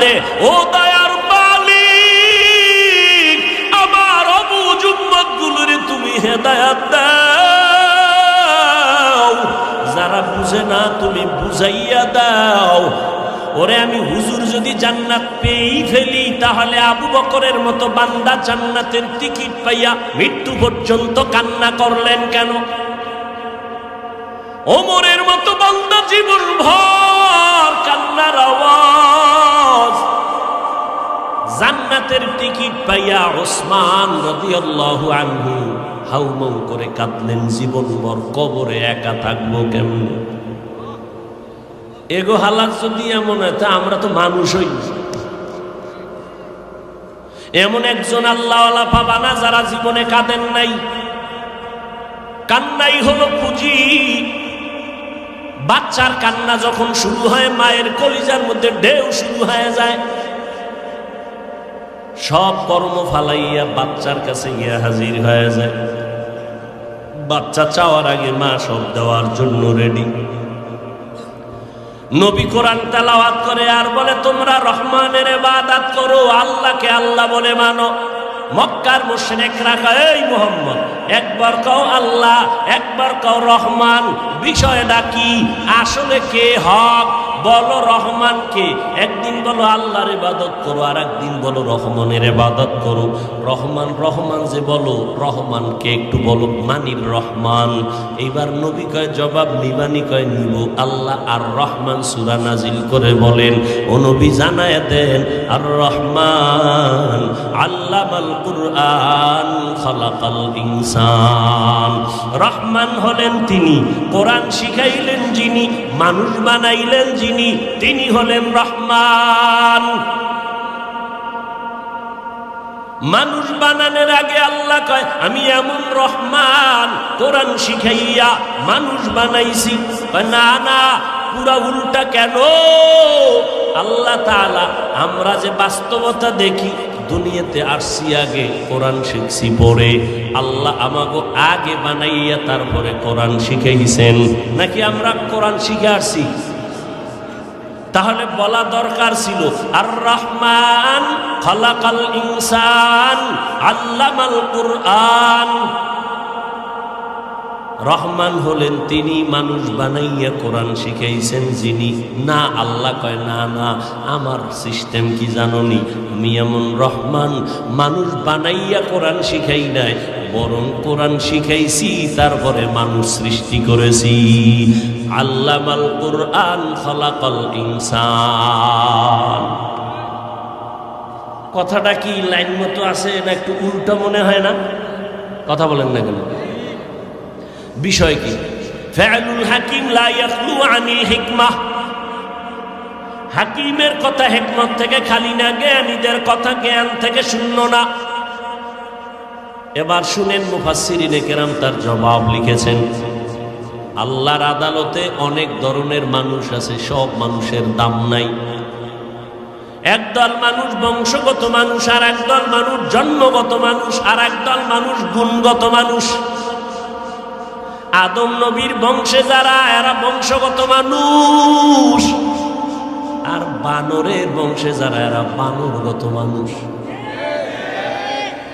দে। ও দয়ার মালিক, আমার অবুঝ উম্মতগুলোরে তুমি হেদায়েত দাও, যারা বুঝে না তুমি বুঝাইয়া দাও। ওরে আমি হুজুর যদি জান্নাত পেয়েই ফেলি, তাহলে আবু বকরের মতো বান্দা জান্নাতের টিকিট পাইয়া মৃত্যু পর্যন্ত কান্না করলেন কেন? ওমরের মতো বান্দা জীবন ভর কান্নার আওয়াজ, জান্নাতের টিকিট পাইয়া ওসমান রাদিয়াল্লাহু আনহু হাউমাউ করে কাঁদলেন, জীবনভর কবরে একা থাকবো কেমনে? এগো হালাত যদি এমন হয়, তা আমরা তো মানুষ হই। এমন একজন আল্লাহওয়ালা পাবা না যারা জীবনে কাঁদেন নাই। কান্নাই হলো পুঁজি। বাচ্চার কান্না যখন শুরু হয়, মায়ের কলিজার মধ্যে ঢেউ শুরু হয়ে যায়, সব কর্ম ফালাইয়া বাচ্চার কাছে গিয়া হাজির হয়ে যায়। বাচ্চা চাওয়ার আগে মা সব দেওয়ার জন্য রেডি। নবী কোরআন তেলাওয়াত করে আর বলে, তোমরা রহমানের ইবাদত করো, আল্লাহকে আল্লাহ বলে মানো। মক্কার মুশরিকরা কয়, এই মুহাম্মদ, একবার কও আল্লাহ, একবার কও রহমান, বিষয়টা কি? আসলে কে হক? বলো রহমান কে? একদিন বলো আল্লাহর ইবাদত করো, আর একদিন বলো রহমানের ইবাদত করো। রহমান রহমান যে বলো, রহমান কে একটু বলো। মানির রহমান। এইবার নবী কয় জবাব নিবানি? কয় নিব। আল্লাহ আর রহমান সূরা নাজিল করে বলেন, ও নবী জানায় দেন, আর রহমান আল্লামাল কুরআন খালাকাল ইনসান। রহমান হলেন তিনি, কোরআন শিখাইলেন যিনি, মানুষ বানাইলেন যিনি, তিনি হলেন রহমান। মানুষ বানানোর আগে আল্লাহ কয়, আমি এমন রহমান, কোরআন শিখাইয়া মানুষ বানাইছি। না না, পুরা উল্টা। কেন? আল্লাহ তাআলা, আমরা যে বাস্তবতা দেখি, দুনিয়াতে আসছি আগে, কোরআন শিখছি পরে। আল্লাহ আমাকে আগে বানাইয়া তারপরে কোরআন শিখাইছেন, নাকি আমরা কোরআন শিখে আসছি? তাহলে বলা দরকার ছিল, আর রহমান খালাকাল ইনসান আল্লামাল কুরআন। রহমান হলেন তিনি, মানুষ বানাইয়া কোরআন শিখাইছেন যিনি। না, আল্লাহ কয় না না, আমার সিস্টেম কি জানোনি? আমি এমন রহমান, মানুষ বানাইয়া কোরআন শিখাই নাই, বরং কোরআন শিখাইছি, তারপরে মানুষ সৃষ্টি করেছি। আল্লামাল কুরআন খালাকাল ইনসান। কথাটা কি লাইন মতো আছে না একটু উল্টো মনে হয় না? কথা বলেন না কেন? বিষয় কি? ফাআলুল হাকিম লা ইয়াখলু আনিল হিকমাহ। হাকিমের কথা হিকমত থেকে খালি না, জ্ঞানীদের কথা জ্ঞান থেকে শূন্য না। এবার শুনেন, মুফাসসিরিনে কেরাম তার জবাব লিখেছেন। আল্লাহর আদালতে অনেক ধরনের মানুষ আছে, সব মানুষের দাম নাই। একদল মানুষ বংশগত মানুষ, আর একদল মানুষ জন্মগত মানুষ, আর একদল মানুষ গুণগত মানুষ। আদম নবীর বংশে যারা, এরা বংশগত মানুষ, আর বানরের বংশে যারা, এরা বানরগত মানুষ।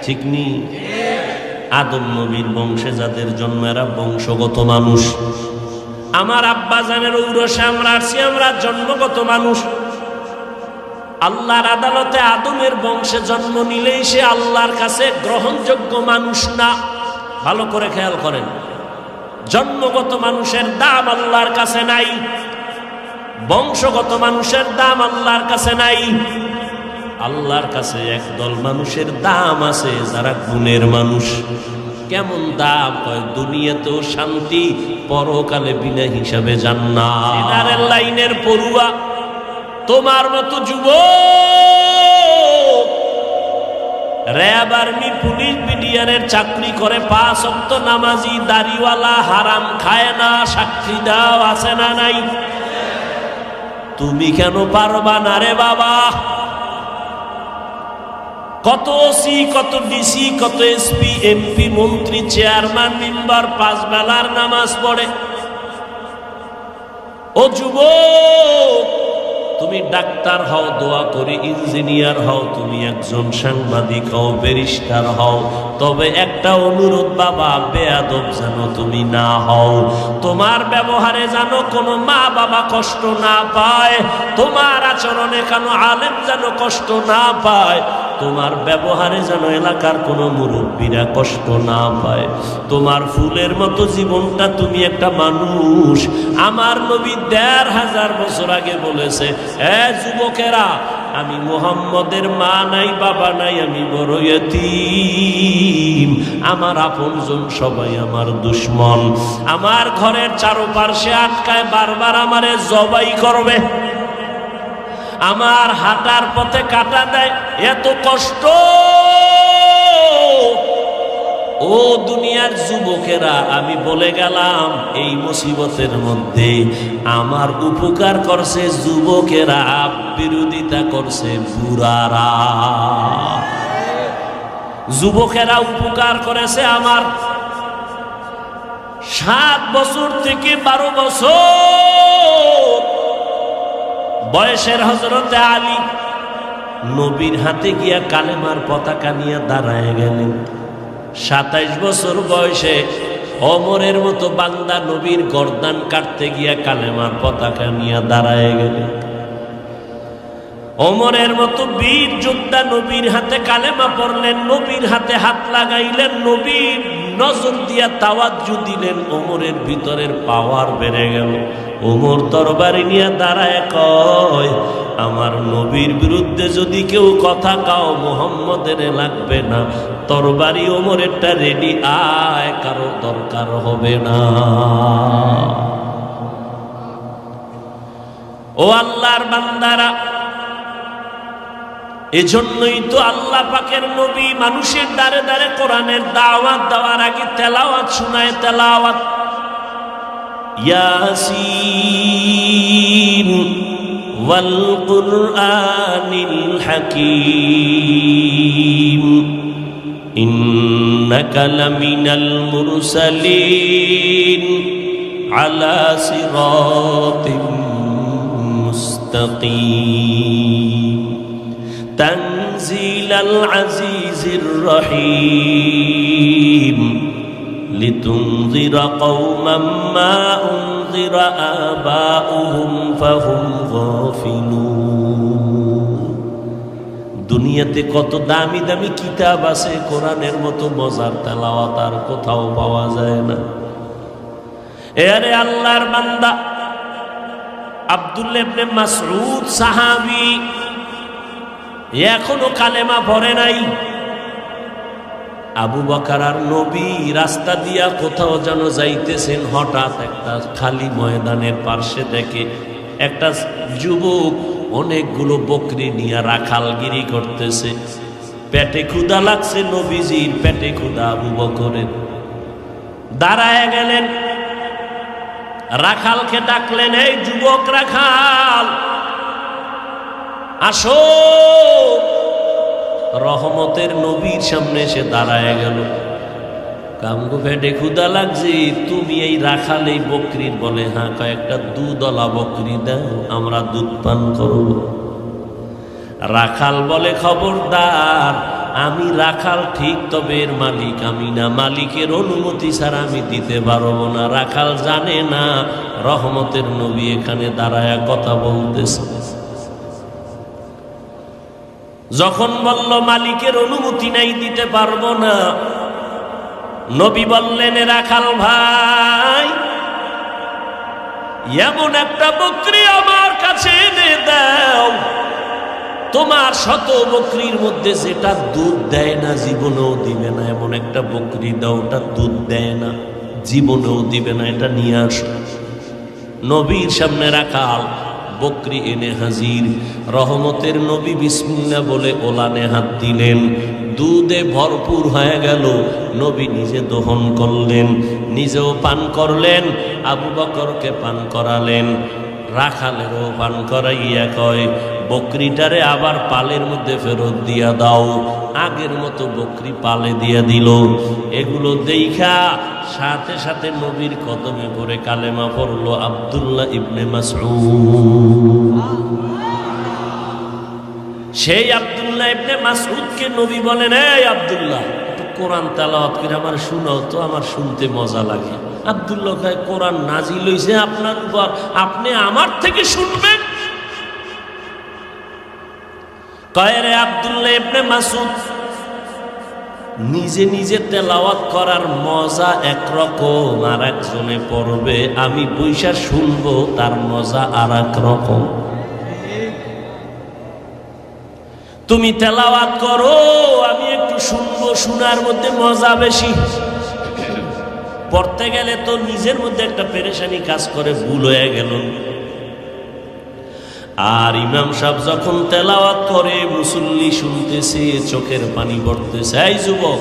ঠিক নি? আদম নবীর বংশে যাদের জন্ম, এরা বংশগত মানুষ। আমার আব্বা জানের ঔরসে আমরা আসছি, আমরা জন্মগত মানুষ। আল্লাহর আদালতে আদমের বংশে জন্ম নিলেই সে আল্লাহর কাছে গ্রহণযোগ্য মানুষ না। ভালো করে খেয়াল করেন, জন্মগত মানুষের দাম আল্লাহর কাছে নাই, বংশগত মানুষের দাম আল্লাহর কাছে নাই। আল্লাহর কাছে একদল মানুষের দাম আছে, যারা গুণের মানুষ। কেমন দাম? কয় দুনিয়াতেও শান্তি, পরকালে বিনা হিসাবে জান্নাত। লাইনের পড়ুয়া তোমার মতো যুবক র‍্যাব, আর্মি, পুলিশ, বিডিআরের চাকরি করে, 5 ওয়াক্ত নামাজি, দাড়িওয়ালা, হারাম খায় না, সাক্ষী দাও, আছে না নাই? তুমি কেন পারবা না রে বাবা? কত ওসি, কত ডিসি, কত এসপি, এমপি, মন্ত্রী, চেয়ারম্যান, মেম্বার 5 বেলার নামাজ পড়ে। ও যুবক, তুমি ডাক্তার হও, দোয়া করি ইঞ্জিনিয়ার হও, তুমি একজন সাংবাদিক হও, ব্যারিস্টার হও, তবে একটা অনুরোধ বাবা, বেয়াদব যেন তুমি না হও। তোমার ব্যবহারে যেন কোনো মা বাবা কষ্ট না পায়, তোমার আচরণে কেন আলেম যেন কষ্ট না পায়, তোমার ব্যবহারে যেন এলাকার কোনো মুরব্বীরা কষ্ট না পায়। তোমার ফুলের মতো জীবনটা, তুমি একটা মানুষ। আমার নবী ১৫০০ বছর আগে বলেছে, এ যুবকেরা, আমি মুহাম্মদের মা নাই, বাবা নাই, আমি বড় ইয়তীম, আমার আপনজন সবাই আমার দুশমন, আমার ঘরের চারপাশে আটকায়, বারবার আমারে জবাই করবে, আমার হাঁটার পথে কাটা দেয়, এত কষ্ট। ও দুনিয়ার যুবকেরা, আমি বলে গেলাম এই মুসিবতের মধ্যে আমার উপকার করছে যুবকেরা, বিরোধিতা করছে বুড়ারা। যুবকেরা উপকার করেছে আমার। 7 বছর থেকে 12 বছর বয়সের হযরতে আলী নবীর হাতে গিয়া কালেমার পতাকা নিয়ে দাঁড়ায় গেলেন। 27 বছর বয়সে ওমরের মতো বান্দা নবীর গর্দান কাটতে গিয়া কালেমার পতাকা নিয়ে দাঁড়ায় গেলেন। ওমরের মতো বীর যোদ্ধা নবীর হাতে কালেমা পড়লেন, নবীর হাতে হাত লাগাইলেন, নবীর নজর দিয়া তাওয়াজ্জু দিলেন, ওমরের ভিতরের পাওয়ার বেড়ে গেল। ওমর তরবারি নিয়ে দাঁড়ায় কয়, আমার নবীর বিরুদ্ধে যদি কেউ কথা কাও, মুহাম্মদের লাগবে না, তরবারি ওমরেরটা রেডি, আয়, কারো দরকার হবে না। ও আল্লাহর বান্দারা, এজন্যই তো আল্লাহ পাকের নবী মানুষের দ্বারে দ্বারে কোরআনের দাওয়াত দেওয়ার আগে তেলাওয়াত শোনায়। তেলাওয়াত, ইয়াসিন ওয়াল কুরআনিল হাকীম ইন্নাকা লামিনাল মুরসালিন আলা সিরাতিম মুস্তাকিম তানজিলাল আজিজির রহিম লিতুনযিরা কওমান মা উনযিরা আবাউহুম ফাহুম গাফিলুন। দুনিয়াতে কত দামি দামি কিতাব আছে, কোরআনের মতো মজার তেলাওয়াত আর কোথাও পাওয়া যায় না। এরে আল্লাহর বান্দা, আব্দুল্লাহ ইবনে মাসউদ সাহাবী এখনো কালেমা পড়ে নাই। আবু বকর আর নবী রাস্তা দিয়া কোথাও যেন যাইতেছেন, হঠাৎ একটা খালি ময়দানের পার্শ্বে দেখে একটা যুবক অনেকগুলো বকরি নিয়ে রাখালগিরি করতেছে। পেটে ক্ষুধা লাগছে, নবীজির পেটে ক্ষুধা, আবু বকরের। দাঁড়ায় গেলেন, রাখালকে ডাকলেন, এই যুবক রাখাল, আসো। রহমতের নবীর সামনে এসে দাঁড়ায় গেল। কামগো পেটে ক্ষুধা লাগছে, তুমি এই রাখাল এই বকরির? বলে হ্যাঁ। কয়েকটা দুধওয়ালা বকরি দাও, আমরা দুধ পান করব। রাখাল বলে, খবরদার, আমি রাখাল ঠিক, তবে এর মালিক আমি না, মালিকের অনুমতি ছাড়া আমি দিতে পারবো না। রাখাল জানে না রহমতের নবী এখানে দাঁড়ায় কথা বলতেছে। যখন বলল মালিকের অনুমতি নাই, দিতে পারবো না, নবী বললেন, রাখাল ভাই, এমন একটা বকরি আমার কাছে এনে দাও, তোমার শত বকরির মধ্যে যেটা দুধ দেয় না, জীবনেও দিবে না, এমন একটা বকরি দাও, ওটা দুধ দেয় না, জীবনেও দিবে না, এটা নিয়ে আসো। নবীর সামনে রাখাল বকরি এনে হাজির। রহমতের নবী বিসমিল্লাহ বলে ওলানে হাত দিলেন, দুধে ভরপুর হয়ে গেল। নবী নিজে দহন করলেন, নিজেও পান করলেন, আবু বকরকে পান করালেন, রাখালেরও পান করাইয়া কয়, বকরিটারে আবার পালের মধ্যে ফেরত দিয়া দাও। আগের মতো বকরি পালে দিয়া দিল। এগুলো দেখা সাথে সাথে নবীর কদমে পড়ে কালেমা পড়ল আব্দুল্লাহ ইবনে মাসউদ। সেই আব্দুল্লাহ ইবনে মাসউদকে নবী বলেন, এই আব্দুল্লাহ একটু কোরআন তেলাওয়াত করে আমার শোনাও তো, আমার শুনতে মজা লাগে। আব্দুল্লাহ কয়, কোরআন নাজিল হইছে আপনার উপর, আপনি আমার থেকে শুনবেন? কয়, রে আব্দুল্লাহ ইবনে মাসউদ, নিজে নিজে তেলাওয়াত করার মজা একরকম, আর একজনে পড়বে আমি বইসা শুনবো তার মজা আর এক রকম। তুমি তেলাওয়াত করো, আমি একটু শুনবো, শোনার মধ্যে মজা বেশি। পড়তে গেলে তো নিজের মধ্যে একটা পেরেশানি কাজ করে, ভুল হয়ে গেল। আর ইমাম সাহেব যখন তেলাওয়াত করে, মুসল্লি শুনতেছে, চোখের পানি পড়তেছে। এই যুবক,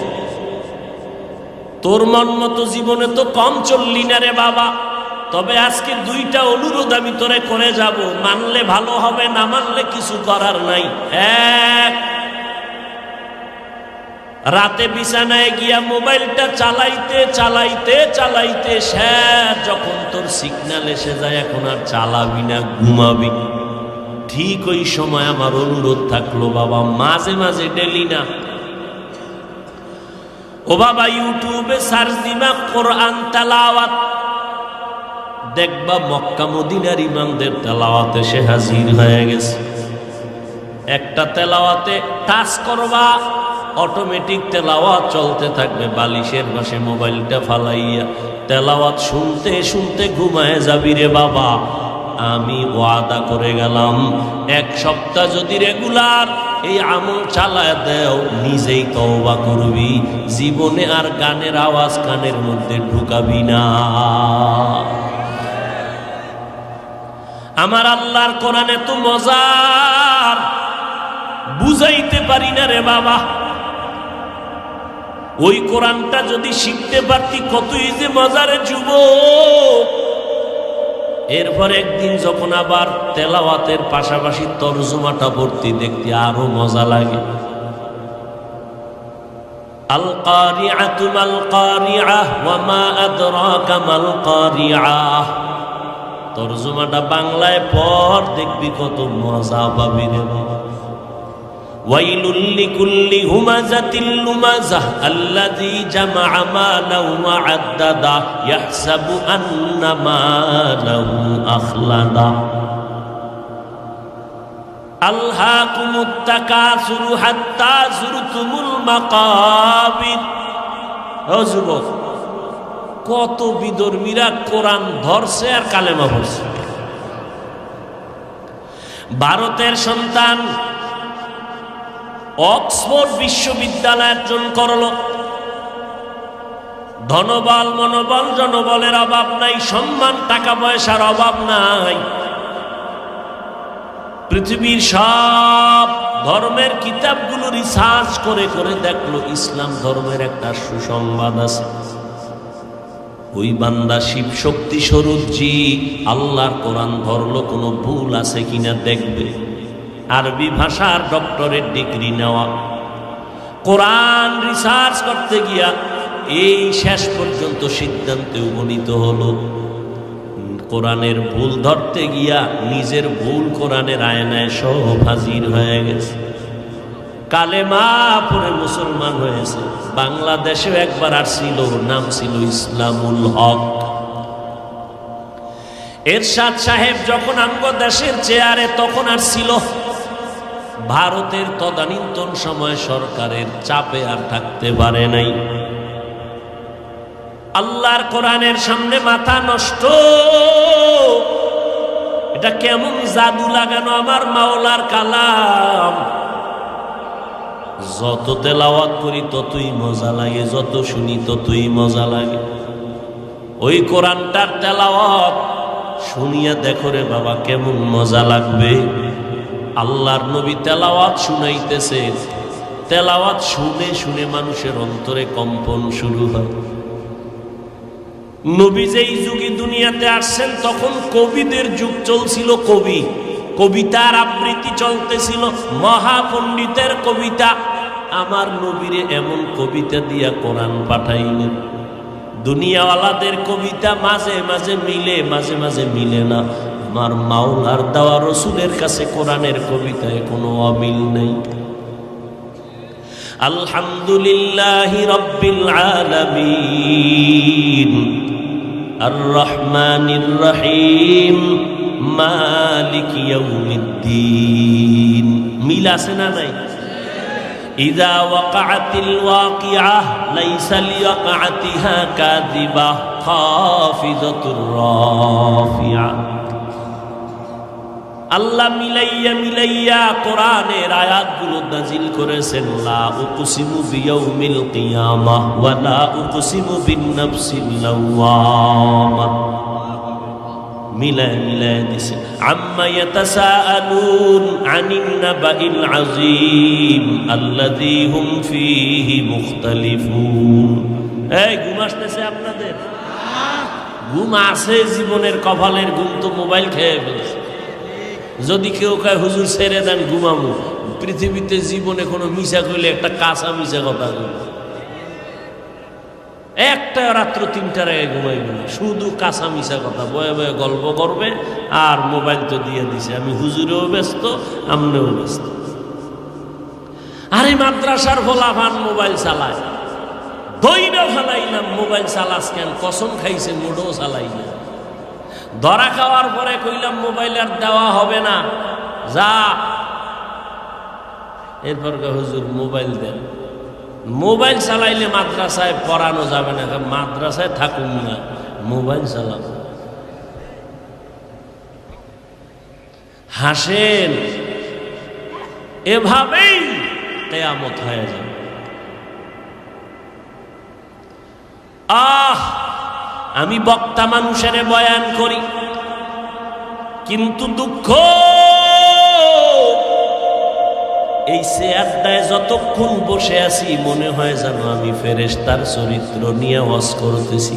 তোর মন মতো জীবনে তো কম চললি না রে বাবা, তবে আজকে দুইটা অনুরোধ আমি তোরে করে যাব, মানলে ভালো হবে, না মানলে কিছু করার নাই। এক, রাতে বিছানায় গিয়া মোবাইলটা চালাইতে চালাইতে চালাইতে শেষ, যখন তোর সিগন্যাল এসে যায় এখন আর চালাবি না, ঘুমাবি। ঠিক ওই সময় আমার অনুরোধ থাকলো, বাবা মাঝে মাঝে ডেলি না, ও বাবা ইউটিউবে সার্চ দিবা কোরআন তেলাওয়াত, দেখবা মক্কা মদিনার ইমামদের তেলাওয়াতে সে হাজির হয়ে গেছে। একটা তেলাওয়াতে টাচ করবা, অটোমেটিক তেলাওয়াত চলতে থাকবে, বালিশের পাশে মোবাইলটা ফালাইয়া তেলাওয়াত শুনতে শুনতে ঘুমায় যাবি রে বাবা। আমি ওয়াদা করে গেলাম, এক সপ্তাহ যদি রেগুলার এই আমল চালায় দেও, নিজেই তওবা করবি, জীবনে আর গানের আওয়াজ কানের মধ্যে ঢুকাবি না। আমার আল্লাহর কোরআন এত মজার, বুঝাইতে পারি না রে বাবা। ওই কোরআনটা যদি শিখতে পারতি কতই যে মজারে যুবক। এরপর একদিন যখন আবার তেলাওয়াতের পাশাপাশি তরজমাটা পড়তে দেখতে আরো মজা লাগে। আল কারিআতু মাল কারিআহ ওয়া মা আদরাকা মাল কারিআহ, তরজমাটা বাংলায় পড়, দেখবি কত মজা পাবি রে বাবা। ওয়াইলুল লিকুল্লি হুমাযাতিল লুমাযাহ আল্লাযী জামাআ মালাহু ওয়া আদ্দাদা ইয়াহসাবু আন্না মালাহু আখলাদা। আলহাকুমুত তাকাসুরু হাত্তা যুরতুমুল মাকাবির। ও যুবক, কত বিধর্মীরা কোরআন ধরছে আর কালেমা পড়ছে। ভারতের সন্তান অক্সফোর্ড বিশ্ববিদ্যালয় অর্জন করল, ধনবল মনোবল জনবলের অভাব নাই, সম্মান টাকা পয়সার অভাব নাই। পৃথিবীর সব ধর্মের কিতাবগুলো রিসার্চ করে করে দেখলো ইসলাম ধর্মের একটা সুসংবাদ আছে। ওই বান্দা শিব শক্তি স্বরূপজি আল্লাহর কোরআন ধরলো, কোনো ভুল আছে কিনা দেখবে। আরবি ভাষার ডক্টরেট ডিগ্রি নেওয়া, কোরআন রিসার্চ করতে গিয়া এই শেষ পর্যন্ত সিদ্ধান্তে উপনীত হলো, কোরআনের ভুল ধরতে গিয়া নিজের ভুল কোরআনের আয়নায় সব হাজির হয়ে গেছে। কালেমা পড়ে মুসলমান হয়েছে। বাংলাদেশেও একবার আসছিল, নাম ছিল ইসলামুল হক। এরশাদ সাহেব যখন আমগো দেশের চেয়ারে তখন আসছিল, ভারতের তদানীন্তন সময় সরকারের চাপে আর থাকতে পারে নাই। আল্লাহর কোরআনের সামনে মাথা নষ্ট, এটা কেমন জাদু লাগানো আমার মাওলার কালাম। যত তেলাওয়াত করি ততই মজা লাগে, যত শুনি ততই মজা লাগে। ওই কোরআনটার তেলাওয়াত শুনিয়া দেখো রে বাবা কেমন মজা লাগবে। আল্লাহর নবী তেলাওয়াত শুনাইতেছে, তেলাওয়াত শুনে শুনে মানুষের অন্তরে কম্পন শুরু হয়। নবী যেই যুগে দুনিয়াতে আসছেন তখন কবিদের যুগ চলছিল, কবিতার আবৃত্তি চলতেছিল, মহাপণ্ডিতের কবিতা। আমার নবীরে এমন কবিতা দিয়া কোরআন পাঠাইলেন। দুনিয়াওয়ালাদের কবিতা মাঝে মাঝে মিলে, মাঝে মাঝে মিলে না। আমার মাওলার দেওয়া রসুলের কাছে কোরআনের কবিতায় কোনো অমিল নেই। আলহামদুলিল্লাহি রাব্বিল আলামিন আর রহমানির রহিম মালিক ইয়াউমিদ্দিন। মিল আছে না নাই? ইযা ওয়াকাআতিল ওয়াকিআহ লাইসা লিওয়াকাআতিহা কাযিবাহ খাফিযাতুর রাফিআ। আল্লাহ মিলাইয়া মিলাইয়া কোরআনের আয়াতগুলো নাজিল করেছেন। লা উকসিমু বিয়াউমিল কিয়ামাহ ওয়া লা উকসিমু বিন-নাফসিল লাওয়ামা। মিলায় মিলায় দিছে। আম্মা ইয়াতাসাআলুন আনিন নাবাইল আযীম আল্লাযী হুম ফীহি মুখতালিফুন। এই ঘুম আসতেছে আপনাদের? ঘুম আছে জীবনের কপালের ঘুম তো মোবাইল খেয়ে ফেলছে। যদি কেউ কয় হুজুর ছেড়ে দেন ঘুমামু, পৃথিবীতে জীবনে কোনো মিশা কইলে একটা কাঁচা মিশা কথা কইল। একটা রাত্র 3টার আগে ঘুমাইবে না, শুধু কাঁচা মিশা কথা বয়ে বয়ে গল্প করবে। আর মোবাইল তো দিয়ে দিছে, আমি হুজুরেও ব্যস্ত, আমনেও ব্যস্ত। আরে মাদ্রাসার ফলাফান মোবাইল চালায়, দইরা ফেলাইলাম মোবাইল চালাস কেন? কসম খাইছে মোডও চালাই না। ধরা খাওয়ার পরে কইলাম মোবাইল আর দেওয়া হবে না, যা। এরপর হুজুর মোবাইল দেন। মোবাইল চালাইলে মাদ্রাসায় পড়ানো যাবে না, মাদ্রাসায় থাকুন না, মোবাইল চালান। হাসেন, এভাবেই কিয়ামত হয়ে যাবে। আমি বক্তা মানুষের বয়ান করি, কিন্তু দুঃখ এই চেয়ারটায় যতক্ষণ বসে আছি মনে হয় যেন আমি ফেরেশতার চরিত্র নিয়ে ওয়াজ করতেছি।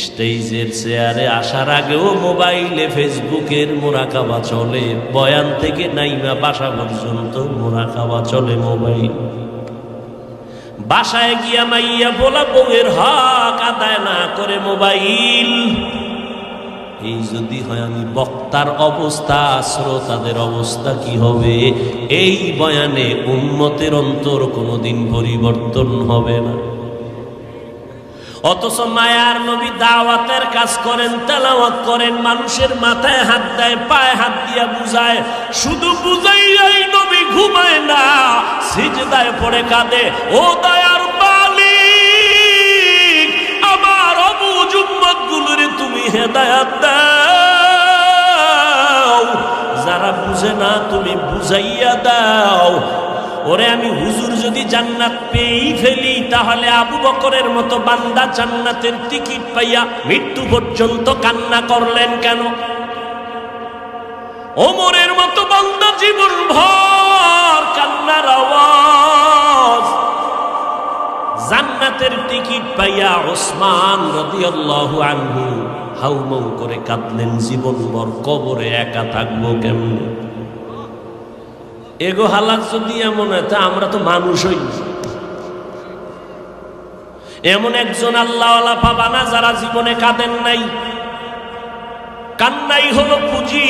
স্টেজের চেয়ারে আসার আগেও মোবাইলে ফেসবুকের মুরাকাবা চলে, বয়ান থেকে নাইমা বাসা পর্যন্ত মুরাকাবা চলে মোবাইল। বাসায় গিয়া মাইয়া বলা বউয়ের হক আদায় না করে মোবাইল। এই যদি হয় আমি বক্তার অবস্থা, শ্রোতাদের অবস্থা কি হবে? এই বয়ানে উম্মতের অন্তর কোনোদিন পরিবর্তন হবে না। অথচ মায়ার নবী দাওয়াতের কাজ করেন, তেলাওয়াত করেন, মানুষের মাথায় হাত দেয়, পায়ে হাত দিয়া বুঝায়। শুধু বুঝাইয়াই নবী ঘুমায় না, সিজদায় পড়ে কাঁদে, ও দয়ার মালিক, আমার অবুঝ উম্মতগুলোরে তুমি হেদায়েত দাও, যারা বুঝে না তুমি বুঝাইয়া দাও। ওরে আমি হুজুর যদি জান্নাত পেয়েই ফেলি, তাহলে আবু বকরের মতো বান্দা জান্নাতের টিকিট পাইয়া মৃত্যু পর্যন্ত কান্না করলেন কেন? ওমরের মতো বান্দা জীবন ভর কান্নার আওয়াজ। জান্নাতের টিকিট পাইয়া ওসমান রাদিয়াল্লাহু আনহু হাউমাউ করে কাঁদলেন জীবনভর, কবরে একা থাকবো কেমনে? এগো হালাত যদি এমন হয়, তা আমরা তো মানুষই। এমন একজন আল্লাহওয়ালা পাবা না যারা জীবনে কাঁদেন নাই। কান্নাই হলো পুঁজি।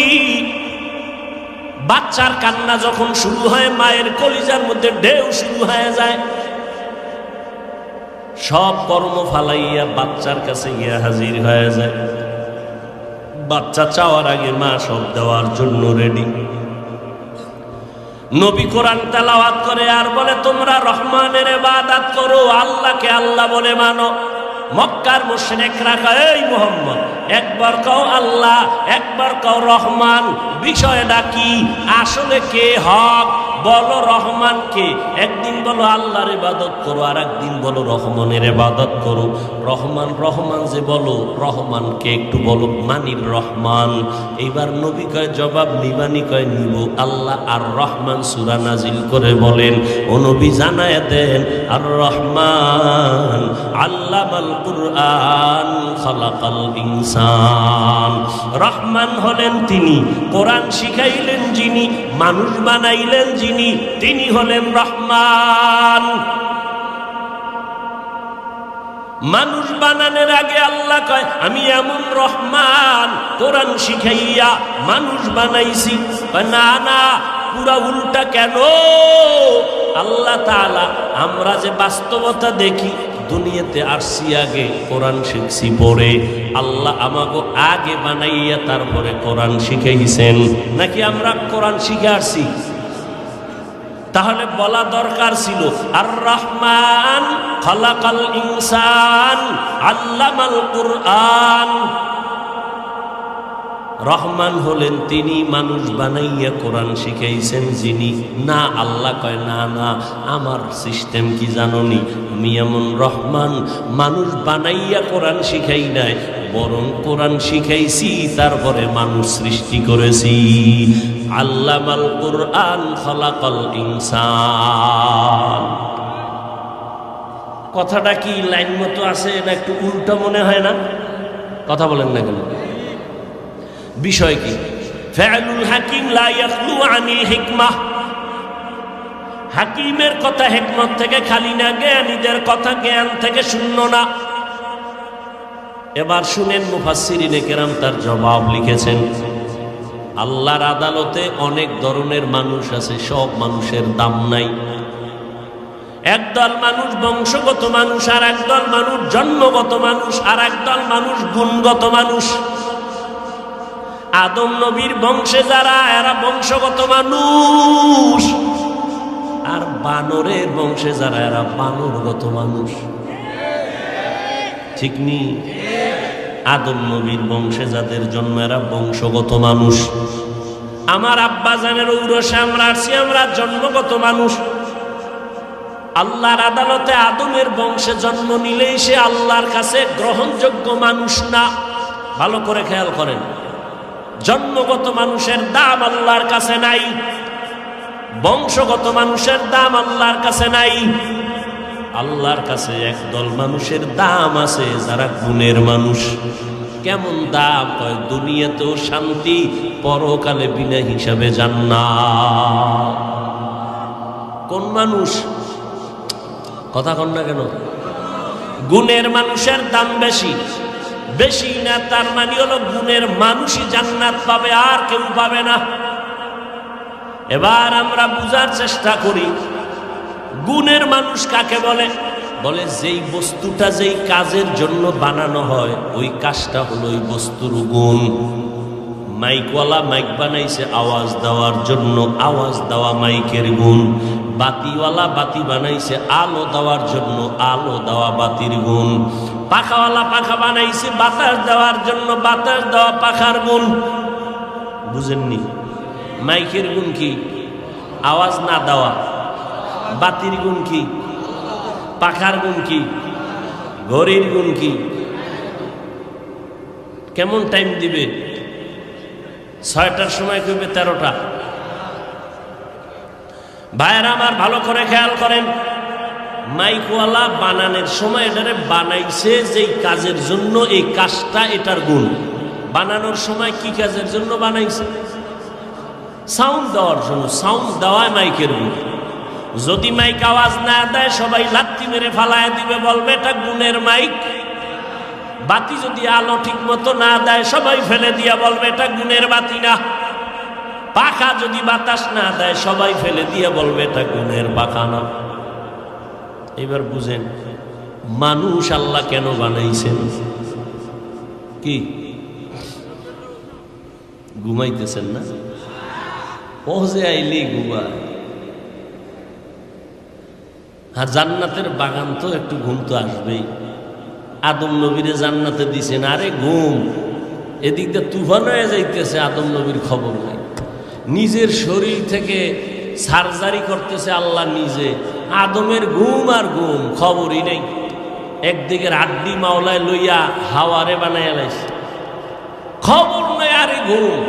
বাচ্চার কান্না যখন শুরু হয়, মায়ের কলিজার মধ্যে ঢেউ শুরু হয়ে যায়। সব কর্ম ফালাইয়া বাচ্চার কাছে গিয়া হাজির হয়ে যায়। বাচ্চা চাওয়ার আগে মা সব দেওয়ার জন্য রেডি। নবী কোরআন তেলাওয়াত করে আর বলে, তোমরা রহমানের ইবাদত করো, আল্লাহকে আল্লাহ বলে মানো। মক্কার মুশরিকরা কয়, এই মুহাম্মদ, একবার কও আল্লাহ, একবার কও রহমান, বিষয়টা কি? আসলে কে হক? বলো রহমান কে? একদিন বলো আল্লাহর ইবাদত করো, আর একদিন বলো রহমানের ইবাদত করো। রহমান রহমান যে বলো, রহমান কে একটু বলো। মানির রহমান। এইবার নবী কয় জবাব নিবানি? কয় নিব। আল্লাহ আর রহমান সূরা নাজিল করে বলেন, ও নবী জানায় দেন, আর রহমান আল্লামাল কুরআন খালাকাল ইনসান। রহমান হলেন তিনি, কোরআন শিখাইলেন যিনি, মানুষ বানাইলেন যিনি, তিনি হলেন রহমান। মানুষ বানানোর আগে আল্লাহ কয় আমি এমন রহমান, কোরআন শিখাইয়া মানুষ বানাইছি। না না, পুরা উল্টা। কেন? আল্লাহ তাআলা আমরা যে বাস্তবতা দেখি, দুনিয়াতে আসছি আগে, কোরআন শিখছি পরে। আল্লাহ আমাকে আগে বানাইয়া তারপরে কোরআন শিখাইছেন, নাকি আমরা কোরআন শিখে আসছি? তাহলে বলা দরকার ছিল আর রহমান খালাকাল ইনসান আল্লামাল কুরআন। রহমান হলেন তিনি, মানুষ বানাইয়া কোরআন শিখাইছেন যিনি। না, আল্লাহ কয় না না, আমার সিস্টেম কি জানোনি? আমি এমন রহমান, মানুষ বানাইয়া কোরআন শিখাই নাই, বরং কোরআন শিখাইছি তারপরে মানুষ সৃষ্টি করেছি। আল্লামাল কুরআন খালাকাল ইনসান। কথাটা কি লাইন মতো আছে না একটু উল্টা মনে হয় না? কথা বলেন না কেন? বিষয় কি? ফাআলুল হাকিম লা ইয়াখলু আনিল হিকমাহ। হাকিমের কথা হিকমত থেকে খালি না, জ্ঞানীদের কথা জ্ঞান থেকে শূন্য না। এবার শুনেন, মুফাসসিরিনে কেরাম তার জবাব লিখেছেন। আল্লাহর আদালতে অনেক ধরনের মানুষ আছে, সব মানুষের দাম নাই। একদল মানুষ বংশগত মানুষ, আর একদল মানুষ জন্মগত মানুষ, আর একদল মানুষ গুণগত মানুষ। আদম নবীর বংশে যারা, এরা বংশগত মানুষ, আর বানরের বংশে যারা, এরা বানরগত মানুষ। ঠিক নি? আদম নবীর বংশে যাদের জন্ম, এরা বংশগত মানুষ। আমার আব্বা জানের ঔরসে আমরা আসছি, আমরা জন্মগত মানুষ। আল্লাহর আদালতে আদমের বংশে জন্ম নিলেই সে আল্লাহর কাছে গ্রহণযোগ্য মানুষ না। ভালো করে খেয়াল করেন, জন্মগত মানুষের দাম আল্লাহর কাছে নাই, বংশগত মানুষের দাম আল্লাহর কাছে নাই। আল্লাহর কাছে একদল মানুষের দাম আছে, যারা গুণের মানুষ। কেমন দাম? কয় দুনিয়াতেও শান্তি, পরকালে বিনা হিসাবে জান্নাত। কোন মানুষ? কথা কন না কেন? গুণের মানুষের দাম বেশি। বেশি না তার মানে হলো গুণের মানুষই জান্নাত পাবে, আর কেউ পাবে না। এবার আমরা বুঝার চেষ্টা করি, গুণের মানুষ কাকে বলে? বলে যেই বস্তুটা যেই কাজের জন্য বানানো হয়, ওই কাজটা হলো ওই বস্তুর গুণ। মাইকওয়ালা মাইক বানাইছে আওয়াজ দেওয়ার জন্য, আওয়াজ দেওয়া মাইকের গুণ। বাতিওয়ালা বাতি বানাইছে আলো দেওয়ার জন্য, আলো দেওয়া বাতির গুণ। পাখাওয়ালা পাখা বানাইছে বাতাস দেওয়ার জন্য, বাতাস দেওয়া পাখার গুণ। বুঝেননি? মাইকের গুণ কি? আওয়াজ না দেওয়া। বাতির গুণ কি? পাখার গুণ কি? ঘড়ির গুণ কি? কেমন টাইম দিবে? 6টার সময় কইবে 13টা। ভাইয়েরা আমার, ভালো করে খেয়াল করেন, মাইকওয়ালা বানানোর সময় এটারে বানাইছে যেই কাজের জন্য, এই কাজটা এটার গুণ। বানানোর সময় কি কাজের জন্য বানাইছে? সাউন্ড দেওয়ার জন্য। সাউন্ড দেওয়ায় মাইকের গুণ। যদি মাইক আওয়াজ না দেয়, সবাই লাত্তি মেরে ফালায় দিবে, বলবে এটা গুণের মাইক। বাতি যদি আলো ঠিক মতো না দেয়, সবাই ফেলে দিয়া বলবে এটা গুণের বাতি না। পাখা যদি বাতাস না দেয়, সবাই ফেলে দিয়ে বলবে এটা গুণের পাখা না। এবার বুঝেন, মানুষ আল্লাহ কেন বানাইছেন? কি ঘুমাইতেছেন না? পৌঁছে আইলি ঘুমায়। হ্যাঁ, জান্নাতের বাগান তো একটু ঘুম তো আসবেই। আদম নবীরে জান্নাতে দিছেন, আরে ঘুম। এদিক দিয়ে তুফান হয়ে যাইতেছে, আদম নবীর খবর নাই। নিজের শরীর থেকে সার্জারি করতেছে আল্লাহ নিজে। আদমের ঘুম আর ঘুম, খবরই নেই। একদিকে আড্ডি মাওলায় লইয়া হাওয়ারে বানাইয়া লাইছে, খবর নেই। আরে ঘুম।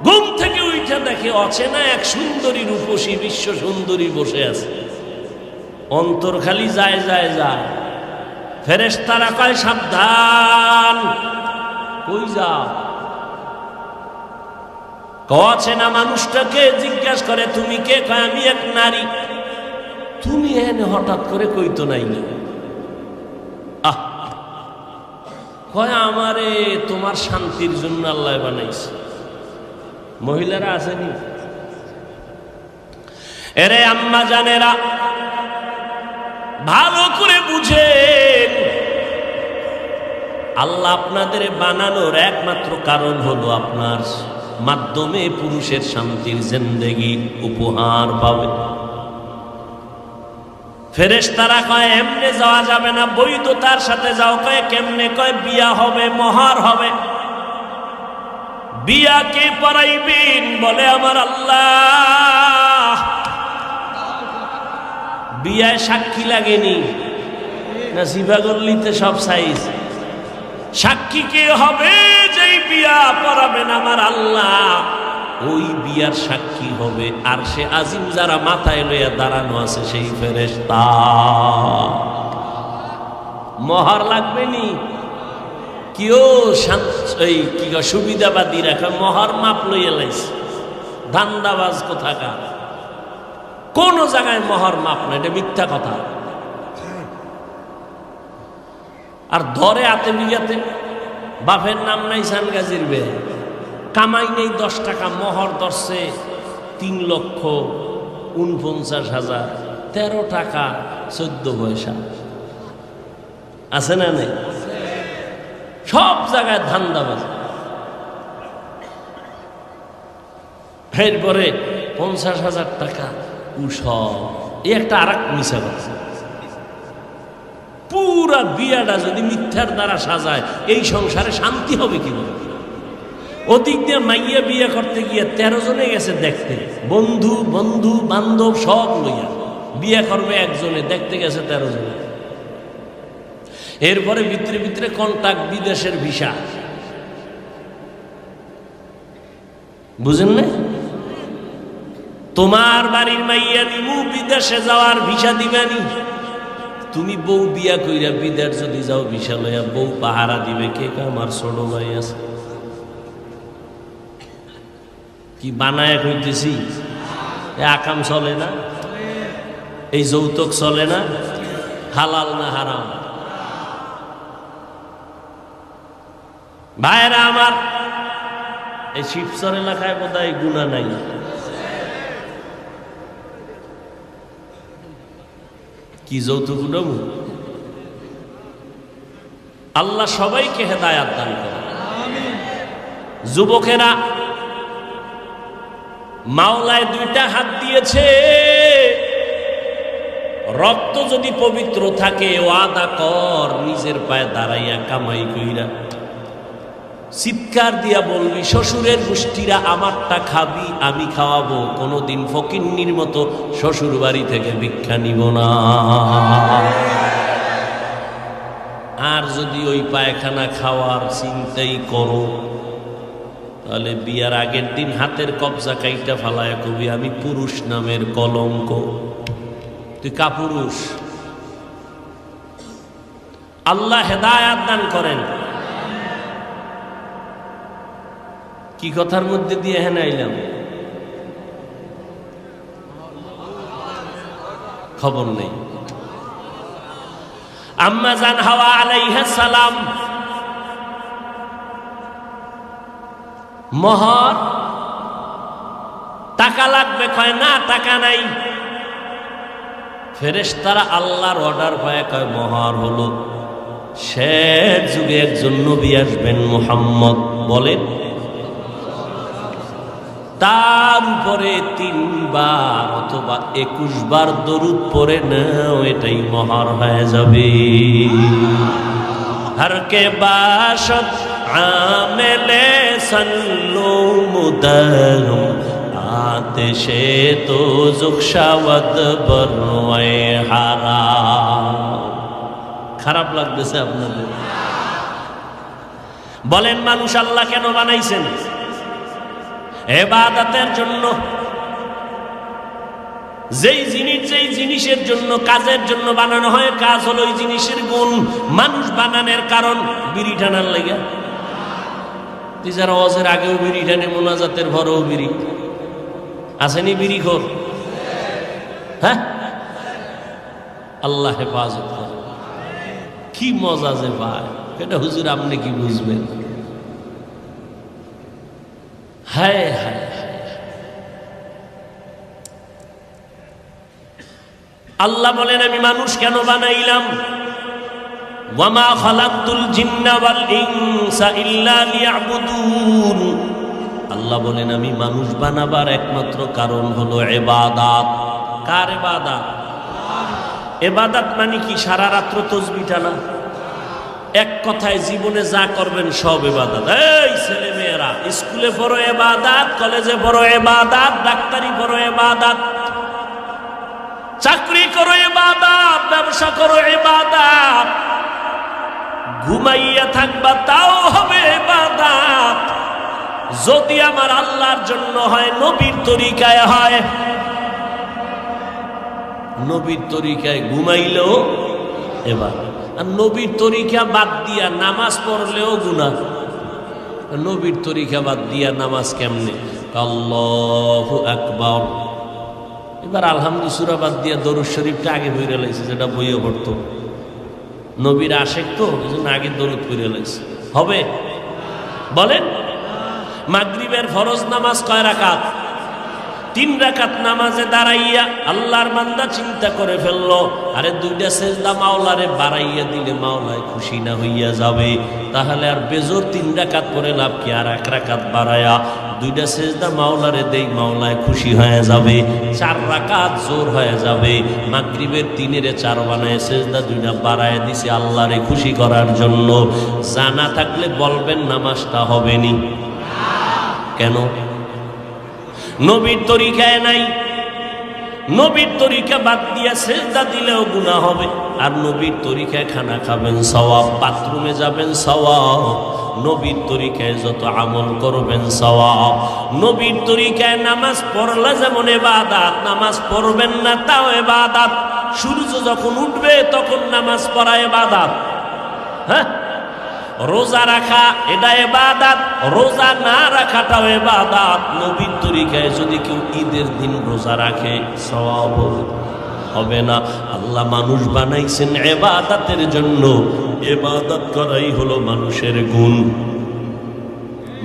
ঘুম থেকে উঠে দেখে অচেনা এক সুন্দরী রূপসী বিশ্ব সুন্দরী বসে আছে। অন্তর খালি যায় যায় যায়। ফেরেশতারা কয় সাবধান, কই যাও? অচেনা মানুষটাকে জিজ্ঞাসা করে তুমি কে? কয় আমি এক নারী। তুমি এনে হঠাৎ করে কইতো নাই, কয় আমারে তোমার শান্তির জন্য আল্লাহ বানাইছে। মহিলারা আসেনি? এরে আম্মা জানেরা, ভালো করে বুঝেন, আল্লাহ আপনাদের বানানোর একমাত্র কারণ হলো আপনার মাধ্যমে পুরুষের শান্তির জিন্দেগি উপহার পাবে। ফেরেশতারা কয় এমনে যাওয়া যাবে না, বৈধতার সাথে যাও। কয় কেমনে? কয় বিয়া হবে, মোহর হবে। বিয়া কে পড়াইবেন? বলে আমার আল্লাহ। বিয়ায় সাক্ষী লাগেনি না? জিবাগল্লিতে সব সাইজ। সাক্ষী কে হবে? যেই বিয়া পড়াবেন আমার আল্লাহ, ওই বিয়ার সাক্ষী হবে আর সে আজিম যারা মাথায় লইয়া দাঁড়ানো আছে সেই ফেরেশতা। মোহর লাগবে নি? কেউ কি সুবিধাবাদী রাখা মোহর মাপ লইয়া লাইছে। ধান্দাবাজ কোথাকার, কোন জায়গায় মোহর মাপ না, এটা মিথ্যা কথা। আর ধরে আতে বিঘাতে বাপের নাম নাই সানগাজির বে, কামাই নেই 10 টাকা, মোহর ধরছে 3,49,000, 13 টাকা 14 পয়সা। আছে না নেই? সব জায়গায় ধান্দাবাজ। এরপরে 50,000 টাকা উসব, এই একটা আর এক মিশা কথা। পুরা বিয়াটা যদি মিথ্যার দ্বারা সাজায়, এই সংসারে শান্তি হবে কিভাবে? ওদিক দিয়ে মাইয়া বিয়ে করতে গিয়ে 13 জনে গেছে দেখতে, বন্ধু বন্ধু বান্ধব সব লইয়া। বিয়ে করবে একজনে, দেখতে গেছে 13 জনে। এরপরে ভিতরে ভিতরে কন্টাক্ট, বিদেশের ভিসা। বুঝেন না? তোমার বাড়ির মাইয়া নিমু, বিদেশে যাওয়ার ভিসা দিবানি। তুমি বউ বিয়া কইরা বিদেশ যদি যাও ভিসা লইয়া, বউ পাহারা দিবে কে? আমার ছোট ভাই আছে। কি বানায় কইতেছি? আকাম চলে না? এই যৌতুক চলে না? হালাল না হারাম? ভাইরা আমার, এই শিবচর এলাকায় বোধহয় গুনাহ নাই। কি যৌতুক নেব? আল্লাহ সবাইকে হেদায়াত দান করে। যুবকেরা, মাওলায় 2টা হাত দিয়েছে। রক্ত যদি পবিত্র থাকে, ওয়াদা কর নিজের পায়ে দাঁড়াইয়া কামাই কইরা চিৎকার দিয়া বলবি, শ্বশুরের গোষ্ঠীরা আমারটা খাবি, আমি খাওয়াবো। কোনোদিন ফকিন্নির মতো শ্বশুর বাড়ি থেকে ভিক্ষা নিব না। আর যদি ওই পায়খানা খাওয়ার চিন্তাই করো, তাহলে বিয়ার আগের দিন হাতের কবজা কাইটা ফালায় কবি, আমি পুরুষ নামের কলঙ্ক। তুই কাপুরুষ। আল্লাহ হেদায়াত দান করেন। কি কথার মধ্যে দিয়ে হেনে আইলাম খবর নেই। আম্মা জান হাওয়া আলাইহিস সালাম মোহর টাকা লাগবে, কয় না টাকা নাই। ফেরেশতারা আল্লাহর অর্ডার পায়, কয় মোহর হলো। শেষ যুগে একজন নবী আসবেন, মুহাম্মদ বলেন, তার উপরে 3 বার অথবা 21 বার দরুদ পড়ে নাও, এটাই মোহর হয়ে যাবে। হর কে বাশত আমেলে সল্লু মুদম, আতেশে তো জুকশাওয়াত বরওয়ে হারাম। খারাপ লাগতেছে আপনাদের? বলেন, মানুষ আল্লাহ কেন বানাইছেন? ইবাদতের জন্য। যেই জিনিসের জন্য, কাজের জন্য বানানো হয়, কাজ হলো ওই জিনিসের গুণ। মানুষ বানানোর কারণ বিড়ি টানার লেগে। তুই যারা ওয়াজের আগেও বিড়ি টানে, মোনাজাতের ভরেও বিড়ি। আসেনি বিড়ি খোর? হ্যাঁ, আল্লাহ হেফাজত করে। কি মজা যে ভাই, এটা হুজুর আপনি কি বুঝবেন? হায় হায়, আল্লাহ বলেন আমি মানুষ কেন বানাইলাম? ওয়ামা খালাকতুল জিন্না ওয়াল ইনসা ইল্লা লিয়াবুদুন। আল্লাহ বলেন আমি মানুষ বানাবার একমাত্র কারণ হলো ইবাদত। কার ইবাদত? ইবাদত মানে কি? সারা রাত্র তাসবিহ টানা, এক কথায় জীবনে যা করবেন সব ইবাদত। এই ছেলে মেয়েরা স্কুলে পড়ো ইবাদত, কলেজে পড়ো ইবাদত, ডাক্তারি পড়ো ইবাদত, চাকরি করো ইবাদত, ব্যবসা করো ইবাদত, ঘুমাইয়া থাকবা তাও হবে ইবাদত। যদি আমার আল্লাহর জন্য হয়, নবীর তরিকায় হয়, নবীর তরিকায় ঘুমাইলেও এবার, আর নবীর তরিকা বাদ দিয়া নামাজ পড়লেও গুনাহ। নবীর তরিকা বাদ দিয়া নামাজ কেমনে? আল্লাহু আকবার। এবার আলহামদুলিল্লাহ সূরা বাদ দিয়া দরুদ শরীফটা আগে পড়ে লাইছে, যেটা বইয়ে পড়তো। নবীর আশেক তো, এজন্য আগে দরুদ পড়ে লাইছে। হবে? বলেন। মাগরিবের ফরজ নামাজ কয় রাকাত? 3 রাকাত নামাজে দাঁড়াইয়া আল্লাহর বান্দা চিন্তা করে ফেললো, আরে 2টা সেজদা মাওলারে বাড়াইয়া দিলে মাওলায় খুশি না হইয়া যাবে, তাহলে আর বেজোর 3 রাকাত পরে লাভ কি? আর 1 রাকাত বাড়ায়া 2টা সেজদা মাওলারে দেই, মাওলায় খুশি হয়ে যাবে, 4 রাকাত জোর হয়ে যাবে। মাগরিবের 3-এর 4 বানায় সেজদা 2টা বাড়ায় দিছে আল্লাহরে খুশি করার জন্য। জানা থাকলে বলবেন নামাজটা হবে নি। কেন? নবীর তরিকায় নাই। নবীর তরিকা বাদ দিয়া সেজদা দিলেও গুনাহ হবে। আর নবীর তরিকায় খানা খাবেন সওয়াব, বাথরুমে যাবেন সওয়াব, নবীর তরিকায় যত আমল করবেন সওয়াব। নবীর তরিকায় নামাজ পড়লে যেমন ইবাদত, নামাজ পড়বেন না তাও ইবাদত। সূর্য যখন উঠবে তখন নামাজ পড়া ইবাদত। হ্যাঁ, রোজা রাখা এটা ইবাদত, রোজা না রাখাটাও ইবাদত। নবীর তরিকায় যদি কেউ ঈদের দিন রোজা রাখে সওয়াব হবে না। আল্লাহ মানুষ বানাইছেন ইবাদতের জন্য। ইবাদত করাই হলো মানুষের গুণ।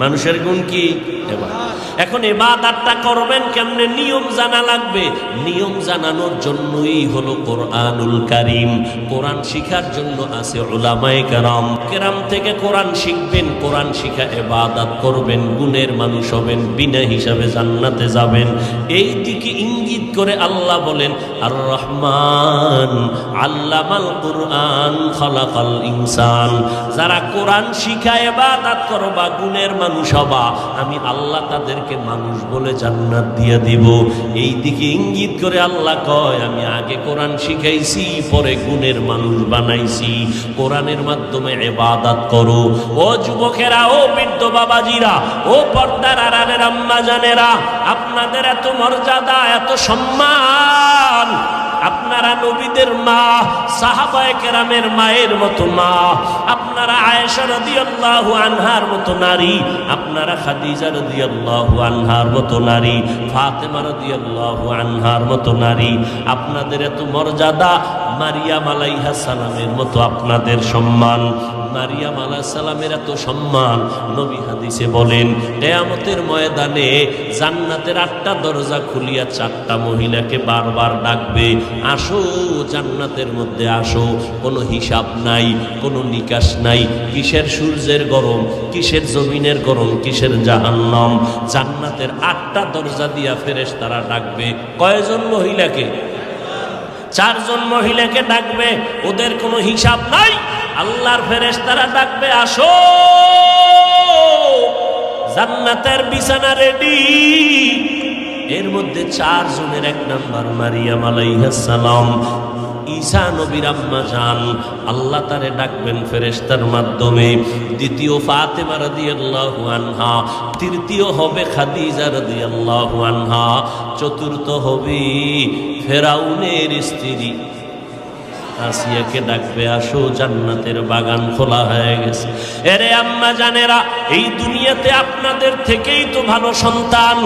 মানুষের গুণ কি? এখন ইবাদতটা করবেন কেমনে? নিয়ম জানা লাগবে। নিয়ম জানানোর জন্যই হলো কোরআনুল কারীম। কোরআন শিখার জন্য আছে উলামায়ে কেরাম। কেরাম থেকে কোরআন শিখবেন, কোরআন শিখা ইবাদত করবেন, গুণের মানুষ হবেন, বিনা হিসাবে জান্নাতে যাবেন। এই দিকে ইঙ্গিত করে আল্লাহ বলেন আর রহমান আল্লামাল কুরআন খালাকাল ইনসান। যারা কোরআন শিখা ইবাদত করবা, গুণের মানুষ হবা, আমি আল্লাহ তাদেরকে মানুষ বলে জান্নাত দিয়ে দিব। এই দিকে ইঙ্গিত করে আল্লাহ কয় আমি আগে কোরআন শিখাইছি, পরে গুণের মানুষ বানাইছি। কোরআনের মাধ্যমে ইবাদত করো। ও যুবকেরা, ও বৃদ্ধ বাবাজিরা, ও পর্দার আড়ালের আম্মা জানেরা, আপনাদের এত মর্যাদা, এত সম্মান। আপনারা নবীদের মা, সাহাবায়ে কেরামের মায়ের মতো মা, আপনারা আয়েশা রাদিয়াল্লাহু আনহার মতো নারী, আপনারা খাদিজা রাদিয়াল্লাহু আনহার মতো নারী, ফাতেমা রাদিয়াল্লাহু আনহার মতো নারী। আপনাদের এত মর্যাদা, মারিয়াম আলাইহিস সালামের মতো আপনাদের সম্মান। মারিয়াম আলাইহিস সালামের এত সম্মান, নবী হাদিসে বলেন কিয়ামতের ময়দানে জান্নাতের 8টা দরজা খুলিয়া 4টা মহিলাকে বারবার ডাকবে, আসো জান্নাতের মধ্যে আসো। কোনো হিসাব নাই, কোনো নিকাশ নাই। কিসের সূর্যের গরম, কিসের জমিনের গরম, কিসের জাহান্নাম। জান্নাতের 8টা দরজা দিয়া ফেরেশতারা ডাকবে কয়জন মহিলাকে? 4 জন মহিলাকে ডাকবে। ওদের কোনো হিসাব নাই। আল্লাহর ফেরেশতারা ডাকবে, আসো জান্নাতের বিছানা রেডি। এর মধ্যে 4 জনের 1 নাম্বার মারিয়াম আলাইহিস সালাম, ঈসা নবীর আম্মা জান। আল্লাহ তারে ডাকবেন ফেরেশতার মাধ্যমে। দ্বিতীয় ফাতেমা রাদিয়াল্লাহু আনহা, তৃতীয় হবে খাদিজা রাদিয়াল্লাহু আনহা, চতুর্থ হবে ফেরাউনের স্ত্রী আসিয়াকে ডাকবে, আসো জান্নাতের বাগান খোলা হয়ে গেছে। এরে আম্মা জানেরা, এই দুনিয়াতে আপনাদের থেকেই তো ভালো সন্তান।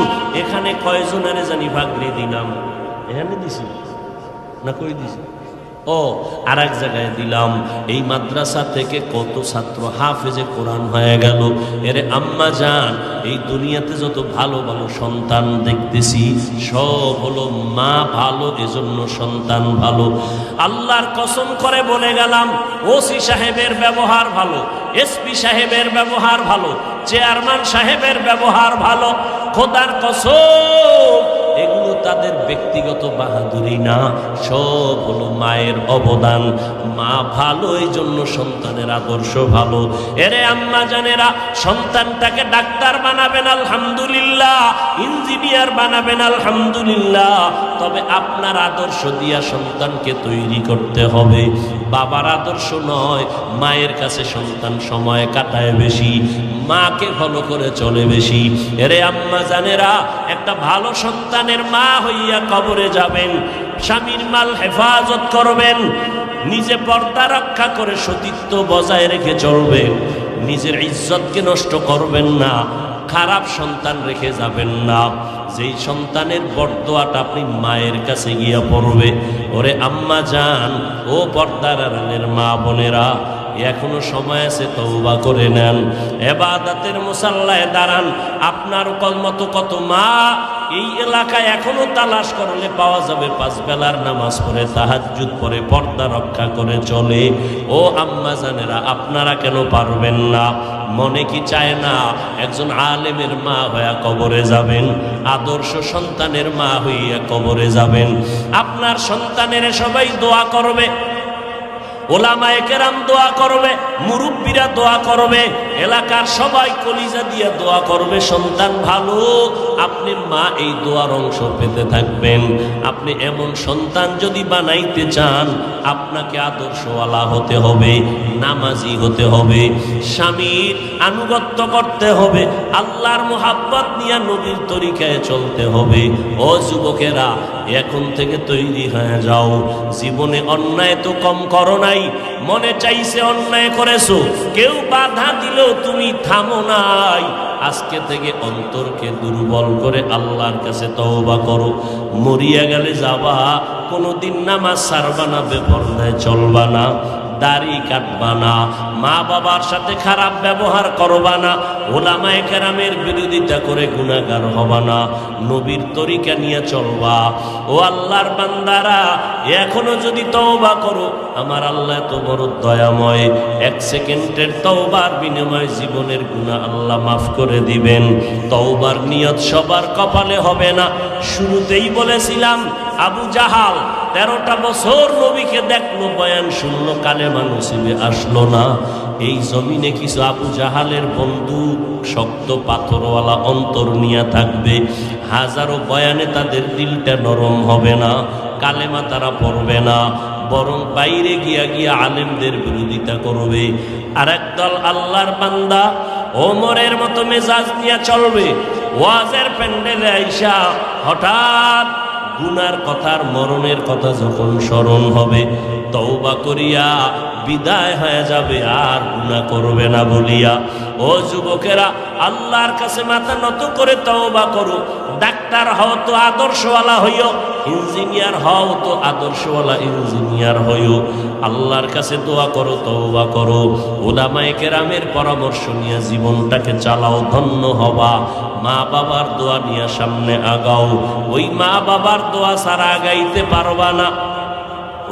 এখানে কয়জনের জানি ভাগরে দিলাম? এখানে দিছি না কই দিছি? ও আর এক জায়গায় দিলাম, এই মাদ্রাসা থেকে কত ছাত্র হাফেজে কোরআন হয়ে গেল। এরে আম্মা জান, এই দুনিয়াতে যত ভালো ভালো সন্তান দেখতেছি সব হলো মা ভালো, এজন্য সন্তান ভালো। আল্লাহর কসম করে বলে গেলাম, ওসি সাহেবের ব্যবহার ভালো, এসপি সাহেবের ব্যবহার ভালো, চেয়ারম্যান সাহেবের ব্যবহার ভালো। খোদার কসম, এগুলো তাদের ব্যক্তিগত বাহাদুরি না, সব হলো মায়ের অবদান। মা ভালো, এই জন্য সন্তানের আদর্শ ভালো। এরে আম্মা জানেরা, সন্তানটাকে ডাক্তার বানাবেন আলহামদুলিল্লাহ, ইঞ্জিনিয়ার বানাবেন আলহামদুলিল্লাহ, তবে আপনার আদর্শ দিয়া সন্তানকে তৈরি করতে হবে। বাবার আদর্শ নয়। মায়ের কাছে সন্তান সময় কাটায় বেশি, মাকে ফলো করে চলে বেশি। এরে আম্মা জানেরা, একটা ভালো সন্তানের মা হইয়া কবরে যাবেন, স্বামীর মাল হেফাজত করবেন, নিজে পর্দা রক্ষা করে সতীত্ব বজায় রেখে চলবেন, নিজের ইজ্জতকে নষ্ট করবেন না, খারাপ সন্তান রেখে যাবেন না। যেই সন্তানের বরদোয়াটা আপনি মায়ের কাছে গিয়া পড়বে। ওরে আম্মা জান, ও পর্দার আড়ালের মা বোনেরা, এখনো সময় আছে, তওবা করে নেন, ইবাদতের মুসাল্লায় দাঁড়ান। আপনার মতো কত মা এই এলাকায় এখনো তালাশ করলে পাওয়া যাবে, 5 বেলার নামাজ পড়ে, তাহাজ্জুদ পড়ে, পর্দা রক্ষা করে চলে। ও আম্মা জানেরা, আপনারা কেন পারবেন না? মনে কি চায় না একজন আলেমের মা হইয়া কবরে যাবেন, আদর্শ সন্তানের মা হইয়া কবরে যাবেন? আপনার সন্তানের সবাই দোয়া করবে, ওলামায়ে কেরাম দোয়া করবে, মুরব্বীরা দোয়া করবে, এলাকার সবাই কলিজা দিয়ে দোয়া করবে, সন্তান ভালো। আপনি মা এই দোয়ার অংশ পেতে থাকবেন। আপনি এমন সন্তান যদি বানাইতে চান, আপনাকে আদর্শওয়ালা হতে হবে, নামাজি হতে হবে, স্বামীর আনুগত্য করতে হবে, আল্লাহর মুহাব্বত নিয়ে নবীর তরিকায় চলতে হবে। ও যুবকেরা, এখন থেকে তৈরি হয়ে যাও। জীবনে অন্যায় তো কম করো নাই, মনে চাইছে অন্যায় করেছো, কেউ বাধা দিলেও তুমি থামো নাই। আজকে থেকে অন্তরকে দুর্বল করে আল্লাহর কাছে তওবা করো। মরিয়া গেলে যাবা, কোনোদিন নামাজ ছাড়বা না, বেপরদায় চলবা না, দাড়ি কাটবা না, মা বাবার সাথে খারাপ ব্যবহার করবা না, ওলামায়ে কেরামের বিরোধিতা করে গুনাহগার হবা না, নবীর তরিকা নিয়ে চলবা। ও আল্লাহর বান্দারা, এখনো যদি তওবা করো, আমার আল্লাহ এত বড় দয়াময়, 1 সেকেন্ডের তওবার বিনিময়ে জীবনের গুনাহ আল্লাহ মাফ করে দিবেন। তওবার নিয়ত সবার কপালে হবে না। শুরুতেই বলেছিলাম, আবু জাহাল 13টা বছর নবীকে দেখলো, বয়ান শুনলো, কালেমা নসিবে আসলো না। এই জমিনে কিছু আবু জাহালের বন্ধু শক্ত পাথরওয়ালা অন্তর নিয়ে থাকবে, হাজারো বয়ানে তাদের দিলটা নরম হবে না, কালেমা তারা পড়বে না, বরং বাইরে গিয়া গিয়া আলেমদের বিরোধিতা করবে। আর একদল আল্লাহর বান্দা ওমরের মতো মেজাজ নিয়ে চলবে। ওয়াজের প্যান্ডেলে আইসা হঠাৎ গুনার কথার, মরণের কথা যখন স্মরণ হবে, তওবা করিয়া বিদায় হয়ে যাবে, আর গুনাহ করবে না বলিয়া। ও যুবকেরা, আল্লাহর কাছে মাথা নত করে তওবা করো। ডাক্তার হও তো আদর্শওয়ালা হইও, ইঞ্জিনিয়ার হও তো আদর্শওয়ালা ইঞ্জিনিয়ার হইও। আল্লাহর কাছে দোয়া করো, তওবা করো, উলামায়ে কেরামের পরামর্শ নিয়ে জীবনটাকে চালাও, ধন্য হবা। মা বাবার দোয়া নিয়ে সামনে আগাও। ওই মা বাবার দোয়া ছাড়া আগাইতে পারবা না,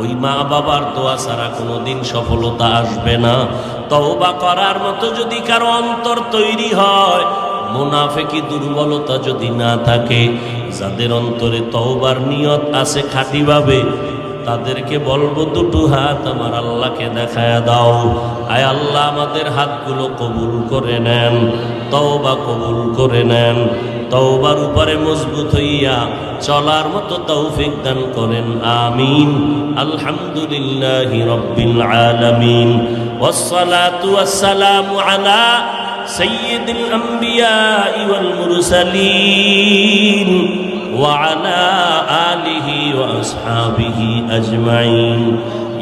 ওই মা বাবার দোয়া ছাড়া কোনোদিন সফলতা আসবে না। তওবা করার মতো যদি কারো অন্তর তৈরি হয়, মুনাফিকি দুর্বলতা যদি না থাকে, যাদের অন্তরে তওবার নিয়ত আছে খাঁটিভাবে, তাদেরকে বলবো, দুটো হাত আমার আল্লাহকে দেখায়া দাও। আয় আল্লাহ, আমাদের হাতগুলো কবুল করে নেন, তওবা কবুল করে নেন, তওবার উপরে মজবুত হইয়া চলার মতো তৌফিক দান করেন। আমিন। আলহামদুলিল্লাহি রাব্বিল আলামিন, ওয়াসসালাতু ওয়াসসালামু আলা সাইয়্যিদিল আমবিয়াই ওয়াল মুরসালিন ওয়া আলা আলিহি ওয়া আসহাবিহি আজমাইন।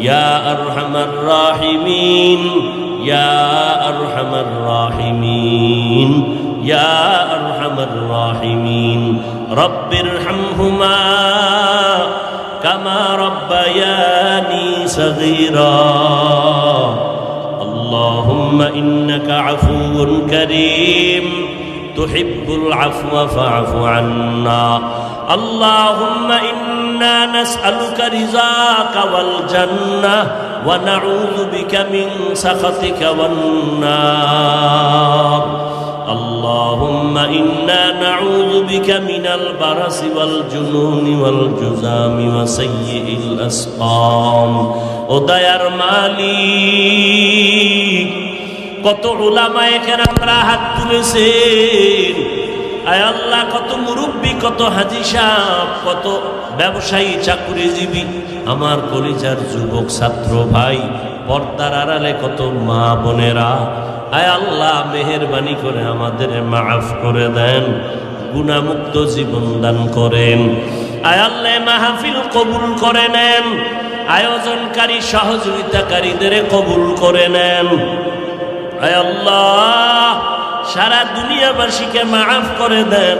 ইয়া আরহামার রাহিমিন, ইয়া আরহামার রাহিমিন, ইয়া আরহামার রাহিমিন। রব্বিরহামহুমা কামা রাব্বায়ানি صغيرا اللهم إنك عفو كريم تحب العفو فاعف عنا اللهم إنا نسألك رضاك والجنة ونعوذ بك من سخطك والنار اللهم إنا نعوذ بك من البرص والجنون والجذام وسيء الأسقام ও দয়ার মালিক কত উলামায়ে কেরামরা হাত তুলেছেন আয় আল্লাহ কত মুরব্বী কত হাজী সাহেব কত ব্যবসায়ী চাকরিজীবী আমার কলিজার যুবক ছাত্র ভাই পর্দার আড়ালে কত মা বোনেরা আয় আল্লাহ মেহেরবানি করে আমাদের মাফ করে দেন গুনাহমুক্ত জীবন দান করেন আয় আল্লাহ মাহফিল কবুল করে নেন আয়োজনকারী সহযোগিতাকারীদের কবুল করে নেন আয় আল্লাহ সারা দুনিয়াবাসীকে মাফ করে দেন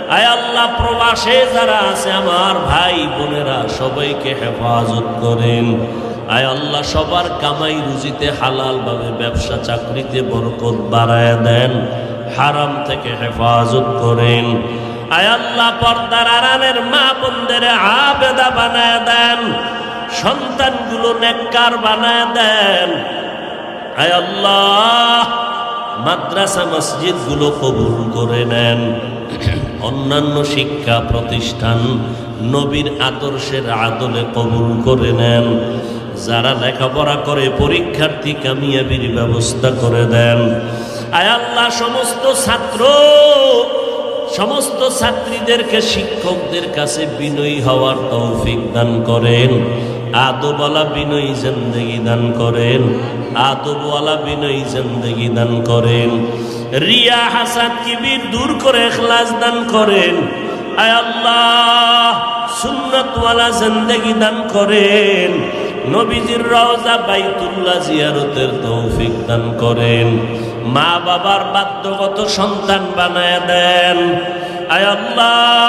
আয় আল্লাহ প্রবাসে যারা আছে আমার ভাই বোনেরা সবাইকে হেফাজত করেন আয় আল্লাহ সবার কামাই রুজিতে হালাল ভাবে ব্যবসা চাকরিতে বরকত বাড়ায় দেন হারাম থেকে হেফাজত করেন আয় আল্লাহ পর্দার আড়ালের মা বোনদের আবেদা বানায় দেন সন্তানগুলো নেককার বানায় দেন আয় আল্লাহ মাদ্রাসা মসজিদ গুলো কবুল করে নেন অন্যান্য শিক্ষা প্রতিষ্ঠান নবীর আদর্শের আদলে কবুল করে নেন যারা লেখাপড়া করে পরীক্ষার্থী কামিয়াবির ব্যবস্থা করে দেন আয় আল্লাহ সমস্ত ছাত্রীদেরকে শিক্ষকদের কাছে বিনয়ী হওয়ার তৌফিক দান করেন আদবওয়ালা বিনয়ী জিন্দেগি দান করেন আদবওয়ালা বিনয়ী জিন্দেগি দান করেন রিয়া হাসাদ কিবির দূর করে ইখলাস দান করেন আয় আল্লাহ সুন্নাতওয়ালা জিন্দেগি দান করেন নবীজির রওজা বাইতুল্লাহ জিয়ারতের তৌফিক দান করেন মা বাবার বাধ্যগত সন্তান বানায় দেন আয় আল্লাহ